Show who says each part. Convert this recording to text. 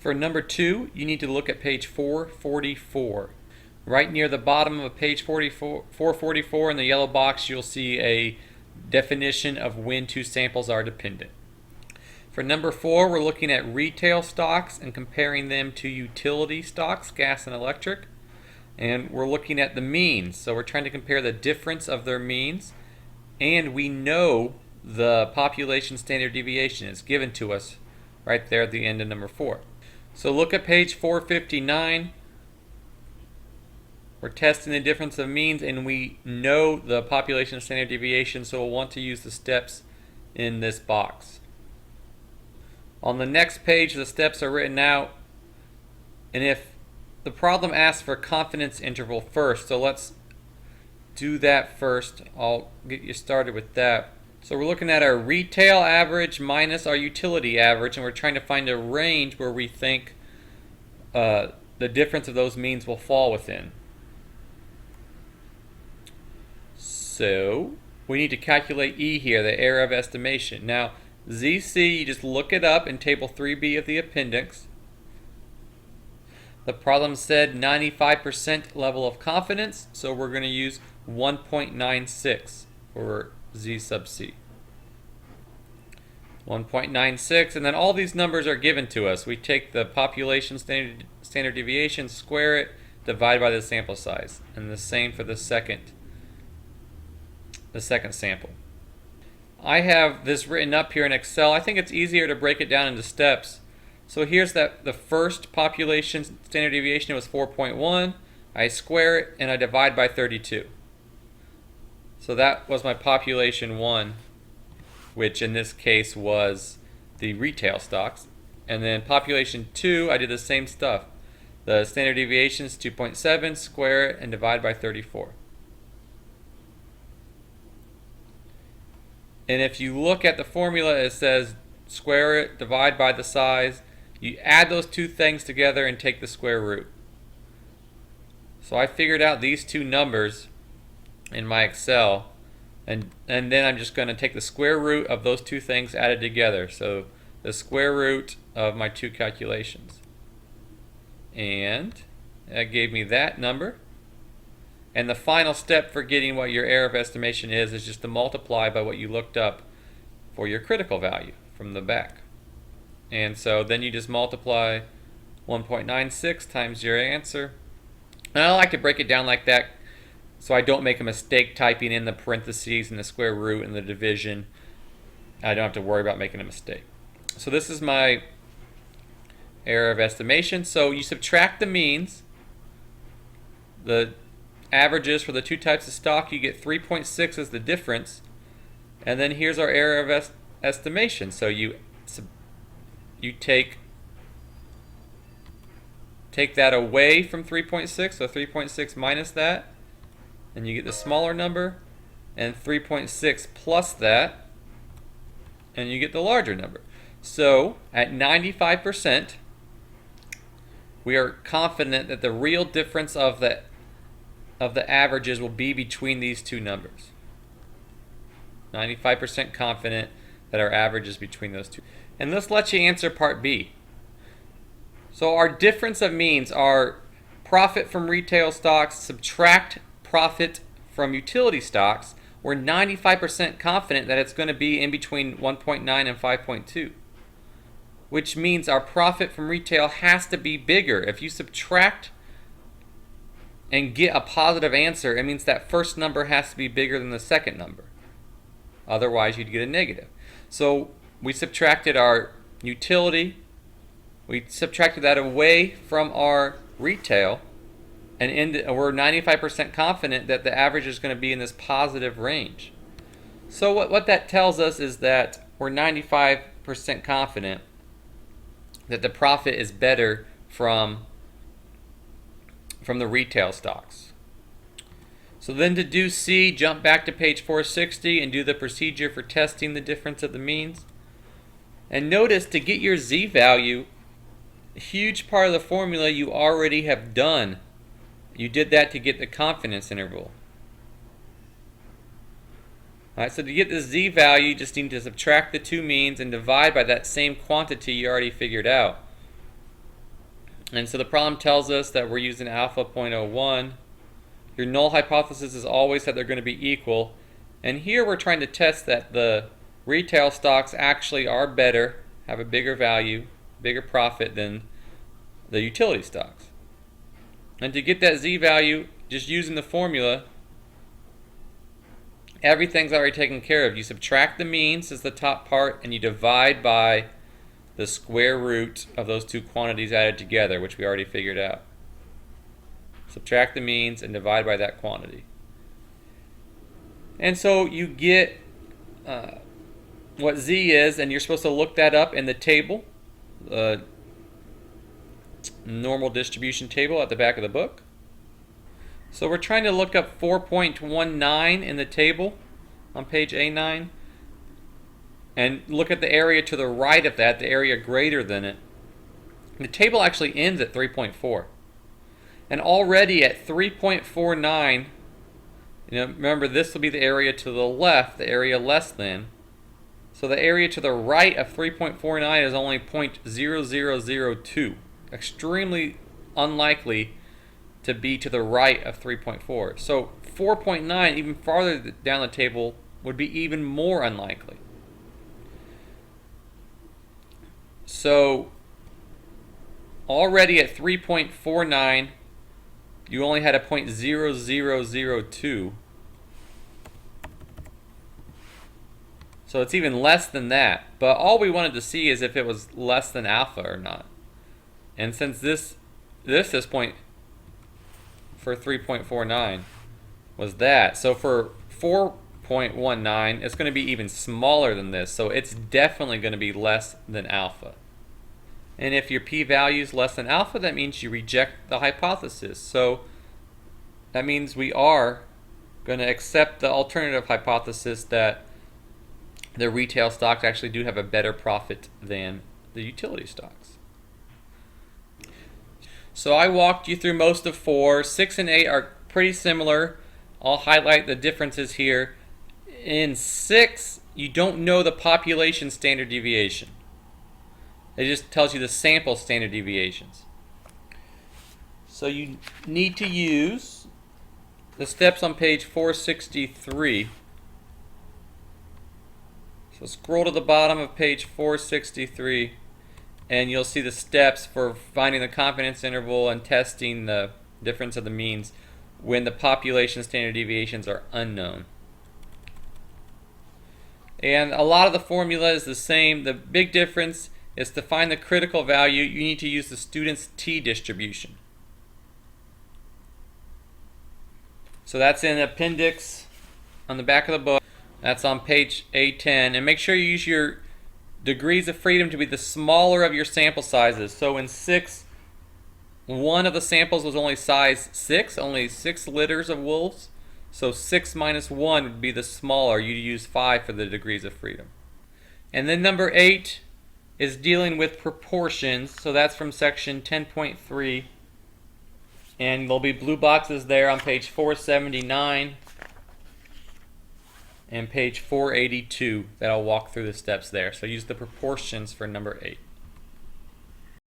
Speaker 1: For number 2, you need to look at page 444. Right near the bottom of page 444 in the yellow box, you'll see a definition of when two samples are dependent. For number 4, we're looking at retail stocks and comparing them to utility stocks, gas and electric. And we're looking at the means. So we're trying to compare the difference of their means. And we know the population standard deviation is given to us right there at the end of number 4. So look at page 459. We're testing the difference of means, and we know the population standard deviation, so we'll want to use the steps in this box. On the next page, the steps are written out, and if the problem asks for confidence interval first, so let's do that first. I'll get you started with that. So we're looking at our retail average minus our utility average, and we're trying to find a range where we think the difference of those means will fall within. So we need to calculate E here, the error of estimation. Now ZC, you just look it up in table 3B of the appendix. The problem said 95% level of confidence, so we're going to use 1.96 for Z sub C. 1.96, and then all these numbers are given to us. We take the population standard deviation, square it, divide by the sample size, and the same for the second sample. I have this written up here in Excel. I think it's easier to break it down into steps. So here's that the first population standard deviation was 4.1. I square it and I divide by 32. So that was my population 1, which in this case was the retail stocks. And then population 2, I did the same stuff. The standard deviation is 2.7, square it and divide by 34. And if you look at the formula, it says square it, divide by the size. You add those two things together and take the square root. So I figured out these two numbers in my Excel, and then I'm just going to take the square root of those two things added together. So the square root of my two calculations. And that gave me that number. And the final step for getting what your error of estimation is just to multiply by what you looked up for your critical value from the back. And so then you just multiply 1.96 times your answer. And I like to break it down like that so I don't make a mistake typing in the parentheses and the square root and the division. I don't have to worry about making a mistake. So this is my error of estimation. So you subtract the means, the averages for the two types of stock, you get 3.6 as the difference, and then here's our error of estimation. So you take that away from 3.6, so 3.6 minus that, and you get the smaller number, and 3.6 plus that, and you get the larger number. So at 95%, we are confident that the real difference of the averages will be between these two numbers. 95% confident that our average is between those two. And this lets you answer part B. So our difference of means are profit from retail stocks, subtract profit from utility stocks. We're 95% confident that it's going to be in between 1.9 and 5.2. Which means our profit from retail has to be bigger. If you subtract and get a positive answer, it means that first number has to be bigger than the second number. Otherwise, you'd get a negative. So we subtracted our utility, we subtracted that away from our retail, and we're 95% confident that the average is going to be in this positive range. So what that tells us is that we're 95% confident that the profit is better from the retail stocks. So then to do C, jump back to page 460 and do the procedure for testing the difference of the means. And notice to get your Z value, a huge part of the formula you already have done. You did that to get the confidence interval. Alright, so to get the Z value, you just need to subtract the two means and divide by that same quantity you already figured out. And so the problem tells us that we're using alpha 0.01. Your null hypothesis is always that they're going to be equal. And here we're trying to test that the retail stocks actually are better, have a bigger value, bigger profit than the utility stocks. And to get that z value, just using the formula, everything's already taken care of. You subtract the means as the top part, and you divide by the square root of those two quantities added together, which we already figured out. Subtract the means and divide by that quantity. And so you get what z is, and you're supposed to look that up in the table, the normal distribution table at the back of the book. So we're trying to look up 4.19 in the table on page A9, and look at the area to the right of that, the area greater than it. The table actually ends at 3.4. And already at 3.49, remember this will be the area to the left, the area less than. So the area to the right of 3.49 is only 0.0002. Extremely unlikely to be to the right of 3.4. So 4.9, even farther down the table, would be even more unlikely. So already at 3.49, you only had a 0.0002. So it's even less than that. But all we wanted to see is if it was less than alpha or not. And since this point for 3.49 was that, so for 4.19, it's going to be even smaller than this. So it's definitely going to be less than alpha. And if your p-value is less than alpha, that means you reject the hypothesis. So that means we are going to accept the alternative hypothesis that the retail stocks actually do have a better profit than the utility stocks. So I walked you through most of 4. 6 and 8 are pretty similar. I'll highlight the differences here. In 6, you don't know the population standard deviation. It just tells you the sample standard deviations. So you need to use the steps on page 463. So scroll to the bottom of page 463, and you'll see the steps for finding the confidence interval and testing the difference of the means when the population standard deviations are unknown. And a lot of the formula is the same. The big difference is to find the critical value, you need to use the student's t-distribution. So that's in appendix on the back of the book. That's on page A10. And make sure you use your degrees of freedom to be the smaller of your sample sizes. So in 6, one of the samples was only size 6, only 6 litters of wolves. So 6 minus 1 would be the smaller. You use 5 for the degrees of freedom. And then number 8 is dealing with proportions. So that's from section 10.3. And there'll be blue boxes there on page 479 and page 482 that I'll walk through the steps there. So use the proportions for number 8.